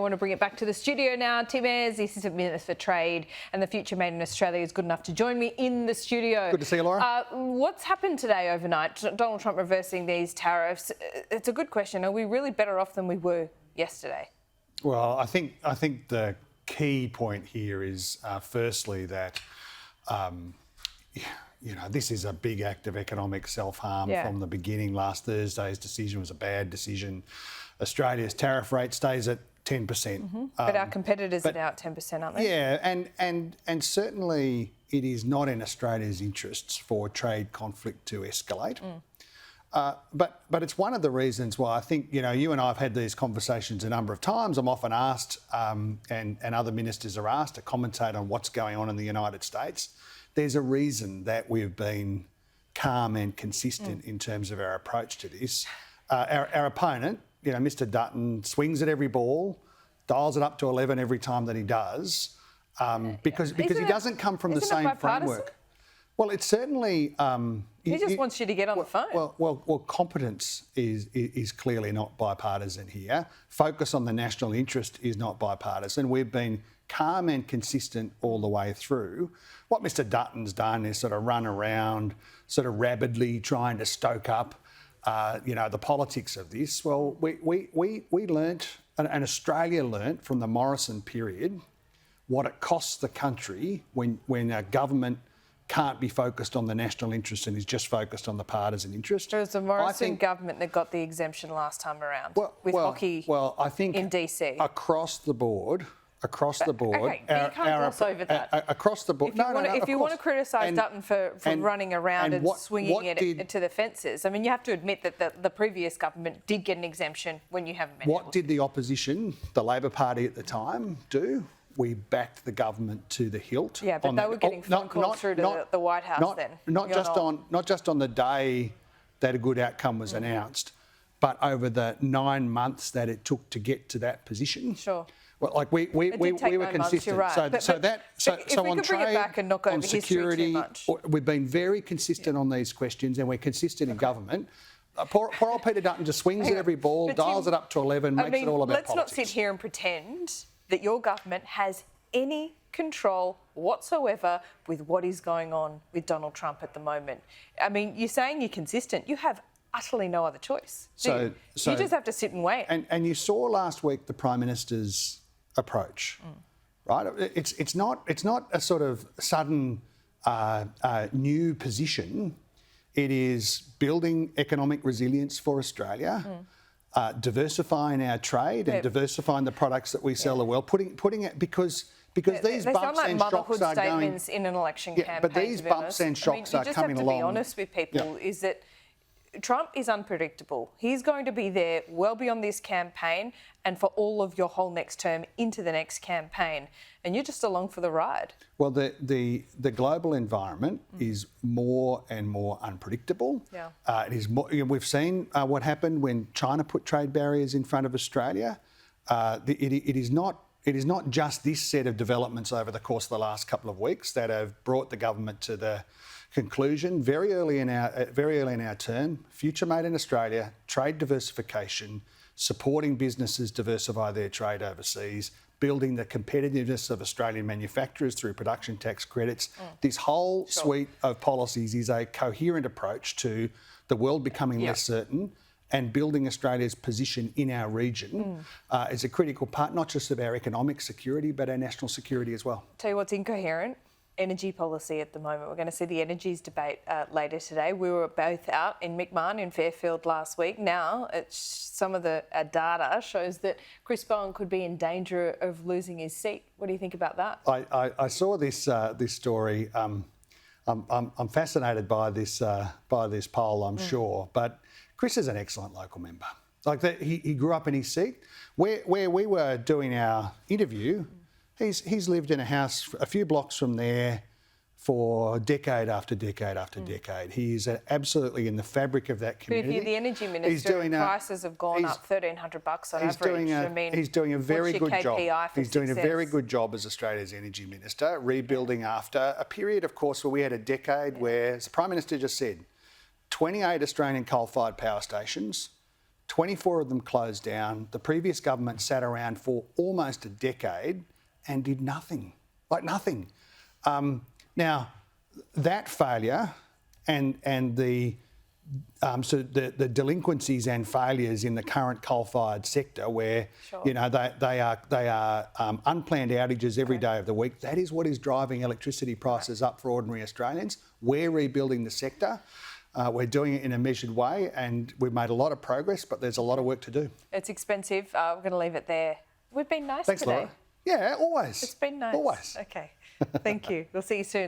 I want to bring it back to the studio now. Tim Ayres, the Assistant Minister for Trade and the Future Made in Australia, is good enough to join me in the studio. Good to see you, Laura. What's happened today overnight? Donald Trump reversing these tariffs. It's a good question. Are we really better off than we were yesterday? Well, I think the key point here is firstly that this is a big act of economic self-harm from the beginning. Last Thursday's decision was a bad decision. Australia's tariff rate stays at 10%. Mm-hmm. But our competitors are now at 10%, aren't they? Yeah, and certainly it is not in Australia's interests for trade conflict to escalate. But it's one of the reasons why I think, you and I have had these conversations a number of times. I'm often asked, and other ministers are asked, to commentate on what's going on in the United States. There's a reason that we've been calm and consistent in terms of our approach to this. Our opponent, Mr Dutton, swings at every ball, dials it up to 11 every time that he does, because he doesn't come from the same framework. Well, it's certainly... he just wants you to get on the phone. Well, competence is clearly not bipartisan here. Focus on the national interest is not bipartisan. We've been calm and consistent all the way through. What Mr Dutton's done is sort of run around, sort of rabidly trying to stoke up, the politics of this. Well, we learnt, and Australia learnt from the Morrison period, what it costs the country when a government can't be focused on the national interest and is just focused on the partisan interest. It was the Morrison government that got the exemption last time around with hockey I think in DC. Across the board. Okay, but you can't gloss over that. Across the board. If you want to criticise Dutton for running around and swinging it to the fences, I mean, you have to admit that the previous government did get an exemption when you haven't been able to. What did the opposition, the Labor Party at the time, do? We backed the government to the hilt. Yeah, but they were getting phone calls through to the White House then. Not just on the day that a good outcome was announced, but over the 9 months that it took to get to that position. Sure. Well, like we were consistent. Months, you're right. So on trade, on security, we've been very consistent on these questions, and we're consistent in government. Poor old Peter Dutton just swings at every ball, dials it up to 11, makes it all about politics. Let's not sit here and pretend that your government has any control whatsoever with what is going on with Donald Trump at the moment. I mean, you're saying you're consistent. You have utterly no other choice. You just have to sit and wait. And you saw last week the Prime Minister's approach, right? It's not a sort of sudden new position. It is building economic resilience for Australia. Diversifying our trade and diversifying the products that we sell the world, putting it because these bumps and shocks are going. Statements in an election campaign. But these bumps and shocks are coming along. You just have to be honest with people. Is that Trump is unpredictable. He's going to be there well beyond this campaign and for all of your whole next term into the next campaign, and you're just along for the ride. Well, the global environment is more and more unpredictable. Yeah. It is more. We've seen what happened when China put trade barriers in front of Australia. It is not just this set of developments over the course of the last couple of weeks that have brought the government to the conclusion very early in our term. Future Made in Australia, trade diversification, supporting businesses diversify their trade overseas, building the competitiveness of Australian manufacturers through production tax credits. This whole suite of policies is a coherent approach to the world becoming less certain and building Australia's position in our region is a critical part, not just of our economic security, but our national security as well. Tell you what's incoherent. Energy policy at the moment. We're going to see the energies debate later today. We were both out in McMahon in Fairfield last week. Now, some of the data shows that Chris Bowen could be in danger of losing his seat. What do you think about that? I saw this story. I'm fascinated by this poll, I'm sure. But Chris is an excellent local member. Like he grew up in his seat. Where we were doing our interview, He's lived in a house a few blocks from there for decade after decade after decade. He's absolutely in the fabric of that community. But if you're the energy minister, prices have gone up $1,300 on average. He's doing a very good job. He's doing a very good job as Australia's energy minister, rebuilding after a period, of course, where we had a decade where, as the Prime Minister just said, 28 Australian coal-fired power stations, 24 of them closed down. The previous government sat around for almost a decade and did nothing, like nothing. Now, that failure and the delinquencies and failures in the current coal-fired sector, where you know they are unplanned outages every day of the week. That is what is driving electricity prices up for ordinary Australians. We're rebuilding the sector. We're doing it in a measured way, and we've made a lot of progress, but there's a lot of work to do. It's expensive. We're going to leave it there. We've been nice Thanks, today. Laura. Yeah, always. It's been nice. Always. Okay. Thank you. We'll see you soon.